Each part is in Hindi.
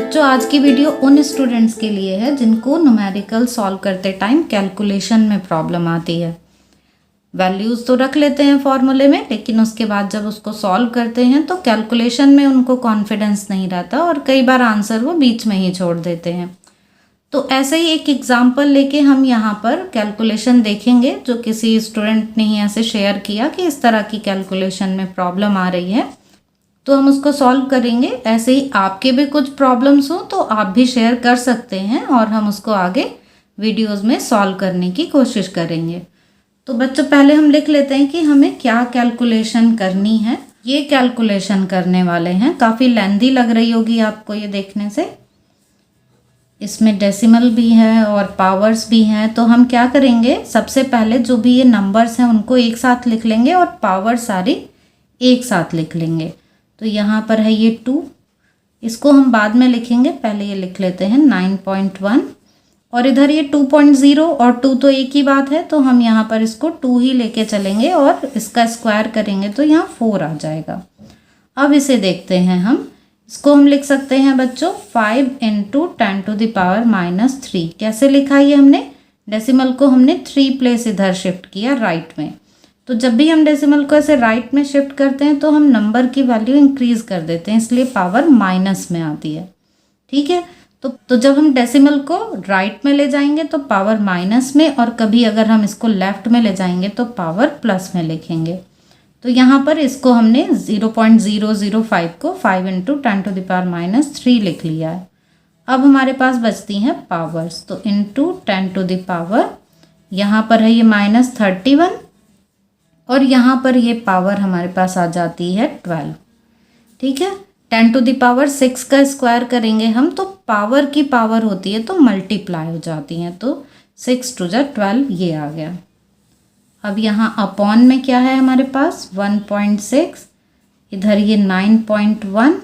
बच्चों आज की वीडियो उन स्टूडेंट्स के लिए है जिनको न्यूमेरिकल सॉल्व करते टाइम कैलकुलेशन में प्रॉब्लम आती है। वैल्यूज़ तो रख लेते हैं फॉर्मूले में, लेकिन उसके बाद जब उसको सॉल्व करते हैं तो कैलकुलेशन में उनको कॉन्फिडेंस नहीं रहता और कई बार आंसर वो बीच में ही छोड़ देते हैं। तो ऐसे ही एक एग्जाम्पल लेके हम यहाँ पर कैलकुलेशन देखेंगे जो किसी स्टूडेंट ने ही ऐसे शेयर किया कि इस तरह की कैलकुलेशन में प्रॉब्लम आ रही है, तो हम उसको सॉल्व करेंगे। ऐसे ही आपके भी कुछ प्रॉब्लम्स हो तो आप भी शेयर कर सकते हैं और हम उसको आगे वीडियोस में सॉल्व करने की कोशिश करेंगे। तो बच्चों पहले हम लिख लेते हैं कि हमें क्या कैलकुलेशन करनी है। ये कैलकुलेशन करने वाले हैं, काफ़ी लेंथी लग रही होगी आपको ये देखने से। इसमें डेसिमल भी है और पावर्स भी हैं। तो हम क्या करेंगे, सबसे पहले जो भी ये नंबर्स हैं उनको एक साथ लिख लेंगे और पावर सारी एक साथ लिख लेंगे। तो यहाँ पर है ये 2, इसको हम बाद में लिखेंगे, पहले ये लिख लेते हैं 9.1 और इधर ये 2.0 और 2 तो एक ही बात है, तो हम यहाँ पर इसको 2 ही लेके चलेंगे और इसका स्क्वायर करेंगे तो यहाँ 4 आ जाएगा। अब इसे देखते हैं हम, इसको हम लिख सकते हैं बच्चों 5 × 10⁻³ कैसे लिखा ये हमने, डेसिमल को हमने 3 प्लेस इधर शिफ्ट किया राइट में। तो जब भी हम डेसिमल को ऐसे राइट में शिफ्ट करते हैं तो हम नंबर की वैल्यू इंक्रीज कर देते हैं, इसलिए पावर माइनस में आती है। ठीक है, तो जब हम डेसिमल को राइट में ले जाएंगे तो पावर माइनस में, और कभी अगर हम इसको लेफ्ट में ले जाएंगे तो पावर प्लस में लिखेंगे। तो यहाँ पर इसको हमने 0.005 को 5 × 10⁻³ लिख लिया है। अब हमारे पास बचती हैं पावर्स, तो इंटू 10⁻, यहाँ पर है ये -31 और यहाँ पर ये पावर हमारे पास आ जाती है 12। ठीक है, 10⁻6 का स्क्वायर करेंगे हम तो पावर की पावर होती है तो मल्टीप्लाई हो जाती हैं, तो 6 × 12 ये आ गया। अब यहाँ अपॉन में क्या है हमारे पास 1.6, इधर ये 9.1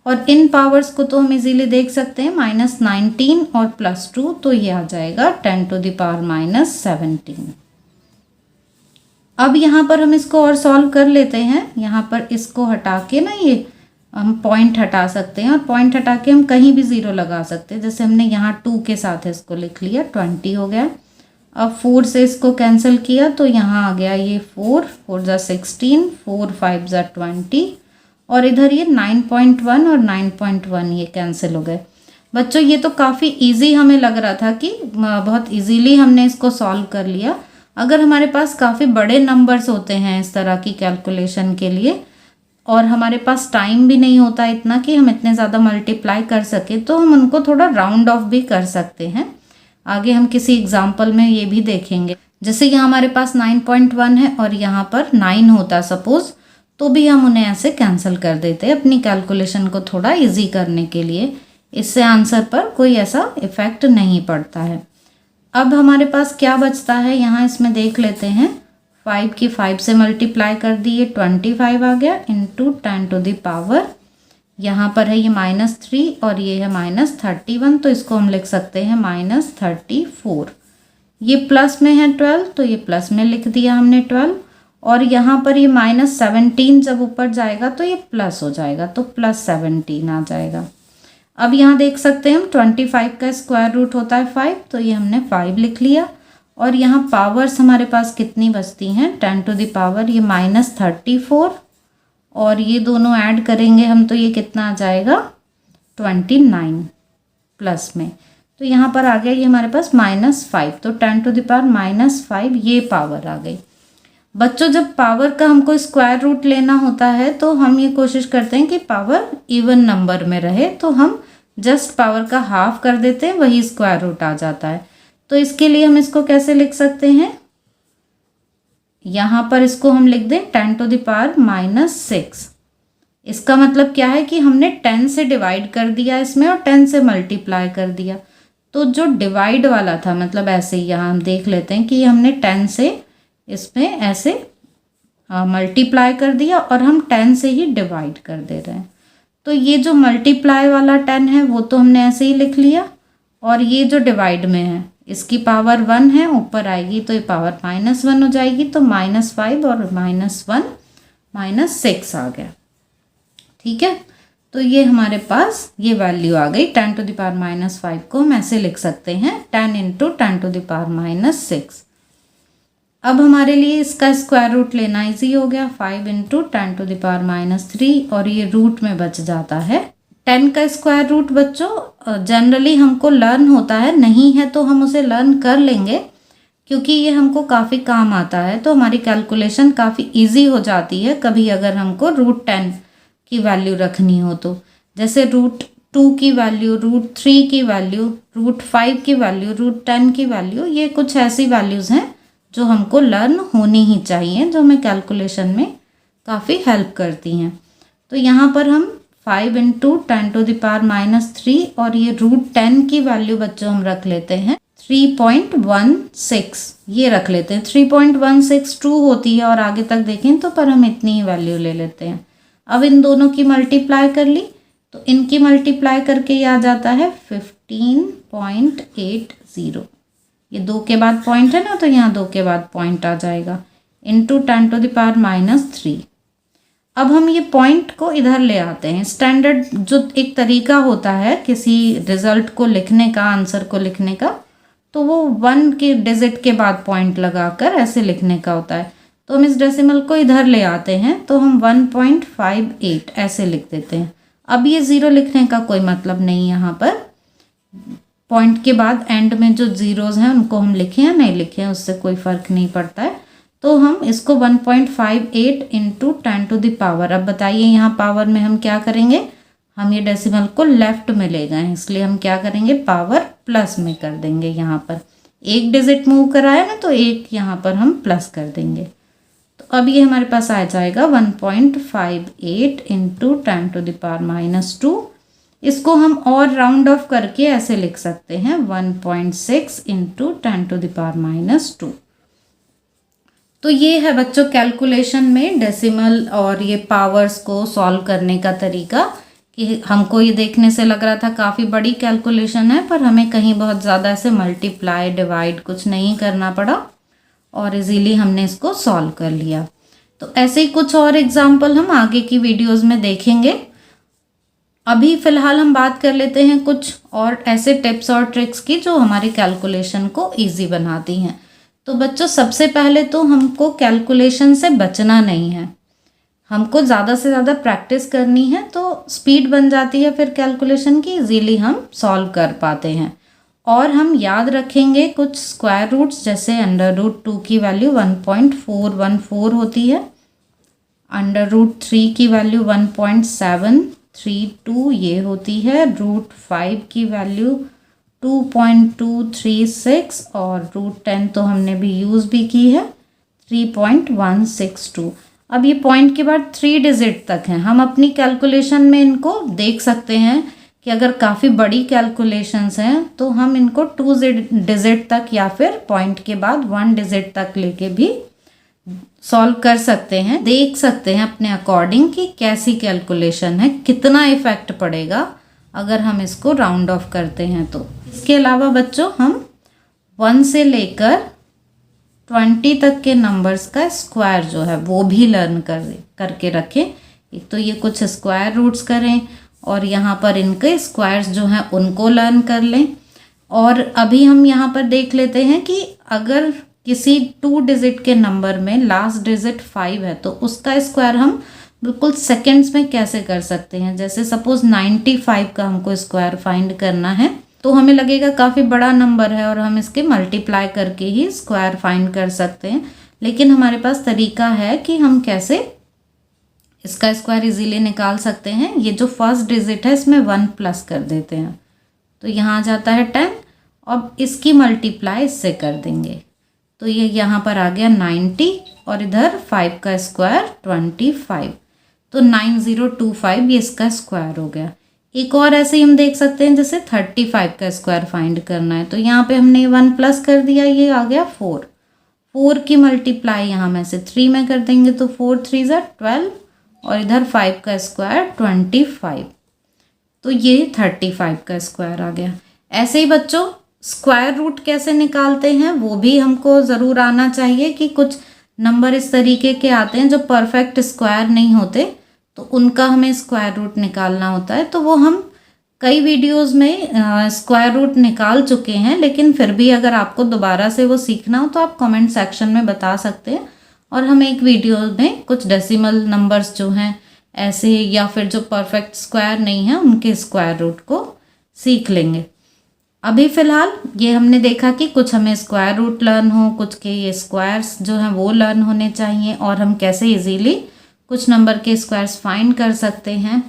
और इन पावर्स को तो हम इजीली देख सकते हैं -19 और +2, तो ये आ जाएगा 10⁻⁻17। अब यहाँ पर हम इसको और सॉल्व कर लेते हैं। यहाँ पर इसको हटा के ना ये हम पॉइंट हटा सकते हैं और पॉइंट हटा के हम कहीं भी 0 लगा सकते हैं। जैसे हमने यहाँ 2 के साथ इसको लिख लिया, 20 हो गया। अब 4 से इसको कैंसिल किया तो यहाँ आ गया ये 4 × 16, 4 × 5 = 20 और इधर ये 9.1 और 9.1 ये कैंसिल हो गए। बच्चों ये तो काफ़ी ईजी हमें लग रहा था कि बहुत ईजीली हमने इसको सॉल्व कर लिया। अगर हमारे पास काफ़ी बड़े नंबर्स होते हैं इस तरह की कैलकुलेशन के लिए और हमारे पास टाइम भी नहीं होता इतना कि हम इतने ज़्यादा मल्टीप्लाई कर सके, तो हम उनको थोड़ा राउंड ऑफ भी कर सकते हैं। आगे हम किसी एग्जाम्पल में ये भी देखेंगे। जैसे यहाँ हमारे पास 9.1 है और यहाँ पर 9 होता सपोज, तो भी हम उन्हें ऐसे कैंसिल कर देते हैं अपनी कैलकुलेशन को थोड़ा ईजी करने के लिए। इससे आंसर पर कोई ऐसा इफेक्ट नहीं पड़ता है। अब हमारे पास क्या बचता है, यहाँ इसमें देख लेते हैं। 5 की 5 से मल्टीप्लाई कर दी, ये 25 आ गया इंटू 10⁻, यहाँ पर है ये -3 और ये है -31, तो इसको हम लिख सकते हैं -34। ये प्लस में है 12 तो ये प्लस में लिख दिया हमने 12, और यहाँ पर ये -17 जब ऊपर जाएगा तो ये प्लस हो जाएगा, तो +17 आ जाएगा। अब यहाँ देख सकते हैं हम 25 का स्क्वायर रूट होता है 5, तो ये हमने 5 लिख लिया। और यहाँ पावर्स हमारे पास कितनी बचती हैं, 10⁻, ये -34 और ये दोनों ऐड करेंगे हम तो ये कितना आ जाएगा 29 प्लस में, तो यहाँ पर आ गया ये हमारे पास -5, तो 10⁻⁻5 ये पावर आ गई। बच्चों जब पावर का हमको स्क्वायर रूट लेना होता है तो हम ये कोशिश करते हैं कि पावर इवन नंबर में रहे, तो हम जस्ट पावर का हाफ कर देते हैं, वही स्क्वायर रूट आ जाता है। तो इसके लिए हम इसको कैसे लिख सकते हैं, यहाँ पर इसको हम लिख दें 10⁻⁻6। इसका मतलब क्या है कि हमने 10 से डिवाइड कर दिया इसमें और 10 से मल्टीप्लाई कर दिया। तो जो डिवाइड वाला था मतलब ऐसे ही यहाँ हम देख लेते हैं कि हमने 10 से इसमें ऐसे मल्टीप्लाई कर दिया और हम 10 से ही डिवाइड कर दे रहे हैं। तो ये जो मल्टीप्लाई वाला 10 है वो तो हमने ऐसे ही लिख लिया, और ये जो डिवाइड में है इसकी पावर 1 है, ऊपर आएगी तो ये पावर -1 हो जाएगी, तो -5 और -1 -6 आ गया। ठीक है, तो ये हमारे पास ये वैल्यू आ गई। 10 टू द पावर -5 को हम ऐसे लिख सकते हैं 10 इंटू 10 टू द पावर -6। अब हमारे लिए इसका स्क्वायर रूट लेना इजी हो गया। 5 इंटू 10 टू द पावर -3 और ये रूट में बच जाता है 10 का स्क्वायर रूट। बच्चों जनरली हमको लर्न होता है, नहीं है तो हम उसे लर्न कर लेंगे क्योंकि ये हमको काफ़ी काम आता है, तो हमारी कैलकुलेशन काफ़ी इजी हो जाती है कभी अगर हमको रूट 10 की वैल्यू रखनी हो तो। जैसे रूट 2 की वैल्यू, रूट 3 की वैल्यू, रूट 5 की वैल्यू, रूट 10 की वैल्यू, ये कुछ ऐसी वैल्यूज़ हैं जो हमको लर्न होनी ही चाहिए, जो हमें कैलकुलेशन में काफ़ी हेल्प करती हैं। तो यहाँ पर हम 5 इंटू 10 टू द पावर -3 और ये रूट 10 की वैल्यू बच्चों हम रख लेते हैं 3.16, ये रख लेते हैं। 3.162 होती है और आगे तक देखें तो पर हम इतनी ही वैल्यू ले लेते हैं। अब इन दोनों की मल्टीप्लाई कर ली तो इनकी मल्टीप्लाई करके ये आ जाता है 15.80। ये 2 के बाद पॉइंट है ना, तो यहाँ 2 के बाद पॉइंट आ जाएगा इंटू 10 टू द पावर -3। अब हम ये पॉइंट को इधर ले आते हैं। स्टैंडर्ड जो एक तरीका होता है किसी रिजल्ट को लिखने का, आंसर को लिखने का, तो वो 1 के डिजिट के बाद पॉइंट लगाकर ऐसे लिखने का होता है। तो हम इस डेसिमल को इधर ले आते हैं तो हम 1.58 ऐसे लिख देते हैं। अब ये 0 लिखने का कोई मतलब नहीं, यहाँ पर पॉइंट के बाद एंड में जो ज़ीरोज़ हैं उनको हम लिखें या नहीं लिखें उससे कोई फ़र्क नहीं पड़ता है। तो हम इसको 1.58 इंटू 10 टू द पावर, अब बताइए यहाँ पावर में हम क्या करेंगे, हम ये डेसिमल को लेफ्ट में ले गए हैं इसलिए हम क्या करेंगे, पावर प्लस में कर देंगे। यहाँ पर एक डिजिट मूव कराया ना तो एक यहाँ पर हम प्लस कर देंगे। तो अब ये हमारे पास आ जाएगा 1.58 इंटू 10 टू द पावर -2। इसको हम और राउंड ऑफ करके ऐसे लिख सकते हैं 1.6 इंटू 10 टू द पावर -2। तो ये है बच्चों कैलकुलेशन में डेसिमल और ये पावर्स को सॉल्व करने का तरीका। कि हमको ये देखने से लग रहा था काफ़ी बड़ी कैलकुलेशन है, पर हमें कहीं बहुत ज़्यादा ऐसे मल्टीप्लाई डिवाइड कुछ नहीं करना पड़ा और इजीली हमने इसको सॉल्व कर लिया। तो ऐसे ही कुछ और एग्जाम्पल हम आगे की वीडियोस में देखेंगे। अभी फ़िलहाल हम बात कर लेते हैं कुछ और ऐसे टिप्स और ट्रिक्स की जो हमारी कैलकुलेशन को ईजी बनाती हैं। तो बच्चों सबसे पहले तो हमको कैलकुलेशन से बचना नहीं है, हमको ज़्यादा से ज़्यादा प्रैक्टिस करनी है तो स्पीड बन जाती है फिर कैलकुलेशन की, इजीली हम सॉल्व कर पाते हैं। और हम याद रखेंगे कुछ स्क्वायर रूट्स, जैसे √2 की वैल्यू 1.414 होती है, √3 की वैल्यू 1.732 ये होती है, √5 की वैल्यू 2.236 और √10 तो हमने भी यूज़ भी की है 3.162। अब ये पॉइंट के बाद 3 डिजिट तक हैं, हम अपनी कैलकुलेशन में इनको देख सकते हैं कि अगर काफ़ी बड़ी कैलकुलेशंस हैं तो हम इनको 2 डिजिट तक या फिर पॉइंट के बाद 1 डिजिट तक लेके भी सॉल्व कर सकते हैं। देख सकते हैं अपने अकॉर्डिंग कि कैसी कैलकुलेशन है, कितना इफ़ेक्ट पड़ेगा अगर हम इसको राउंड ऑफ करते हैं तो। इसके अलावा बच्चों हम 1 से लेकर 20 तक के नंबर्स का स्क्वायर जो है वो भी लर्न करके रखें। एक तो ये कुछ स्क्वायर रूट्स करें और यहाँ पर इनके स्क्वायर्स जो हैं उनको लर्न कर लें। और अभी हम यहाँ पर देख लेते हैं कि अगर किसी 2 डिजिट के नंबर में लास्ट डिजिट 5 है तो उसका स्क्वायर हम बिल्कुल सेकेंड्स में कैसे कर सकते हैं। जैसे सपोज़ 95 का हमको स्क्वायर फाइंड करना है तो हमें लगेगा काफ़ी बड़ा नंबर है और हम इसके मल्टीप्लाई करके ही स्क्वायर फाइंड कर सकते हैं, लेकिन हमारे पास तरीका है कि हम कैसे इसका स्क्वायर इजीली निकाल सकते हैं। ये जो फर्स्ट डिजिट है इसमें 1 प्लस कर देते हैं तो यहाँ आ जाता है 10, अब इसकी मल्टीप्लाई इससे कर देंगे तो ये यहाँ पर आ गया 90 और इधर 5 का स्क्वायर 25, तो 9025 ये इसका स्क्वायर हो गया। एक और ऐसे ही हम देख सकते हैं जैसे 35 का स्क्वायर फाइंड करना है तो यहाँ पे हमने 1 प्लस कर दिया, ये आ गया 4 की मल्टीप्लाई यहाँ में से 3 में कर देंगे तो 4 3 ज़ा 12 और इधर 5 का स्क्वायर 25, तो ये 35 का स्क्वायर आ गया। ऐसे ही बच्चों स्क्वायर रूट कैसे निकालते हैं वो भी हमको ज़रूर आना चाहिए कि कुछ नंबर इस तरीके के आते हैं जो परफेक्ट स्क्वायर नहीं होते, तो उनका हमें स्क्वायर रूट निकालना होता है। तो वो हम कई वीडियोस में स्क्वायर रूट निकाल चुके हैं, लेकिन फिर भी अगर आपको दोबारा से वो सीखना हो तो आप कमेंट सेक्शन में बता सकते हैं, और हम एक वीडियो में कुछ डेसिमल नंबर्स जो हैं ऐसे, या फिर जो परफेक्ट स्क्वायर नहीं है उनके स्क्वायर रूट को सीख लेंगे। अभी फ़िलहाल ये हमने देखा कि कुछ हमें स्क्वायर रूट लर्न हो, कुछ के ये स्क्वायर्स जो हैं वो लर्न होने चाहिए, और हम कैसे इजीली कुछ नंबर के स्क्वायर्स फाइंड कर सकते हैं।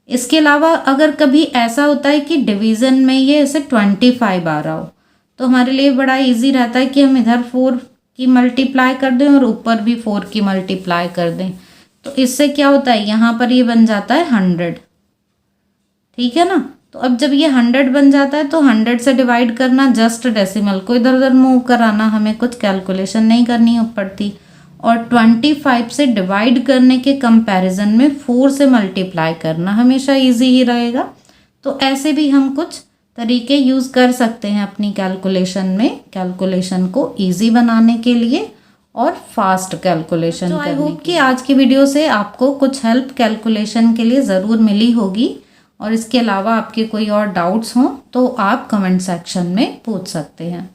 इसके अलावा अगर कभी ऐसा होता है कि डिवीज़न में ये ऐसे 25 आ रहा हो, तो हमारे लिए बड़ा इजी रहता है कि हम इधर 4 की मल्टीप्लाई कर दें और ऊपर भी 4 की मल्टीप्लाई कर दें। तो इससे क्या होता है, यहाँ पर ये बन जाता है 100, ठीक है ना। तो अब जब ये 100 बन जाता है तो 100 से डिवाइड करना, जस्ट डेसिमल को इधर उधर मूव कराना, हमें कुछ कैलकुलेशन नहीं करनी पड़ती। और 25 से डिवाइड करने के कंपैरिजन में 4 से मल्टीप्लाई करना हमेशा इजी ही रहेगा। तो ऐसे भी हम कुछ तरीके यूज़ कर सकते हैं अपनी कैलकुलेशन में, कैलकुलेशन को इजी बनाने के लिए और फास्ट कैलकुलेशन करने के लिए। आई होप कि आज की वीडियो से आपको कुछ हेल्प कैलकुलेशन के लिए ज़रूर मिली होगी, और इसके अलावा आपके कोई और डाउट्स हों तो आप कमेंट सेक्शन में पूछ सकते हैं।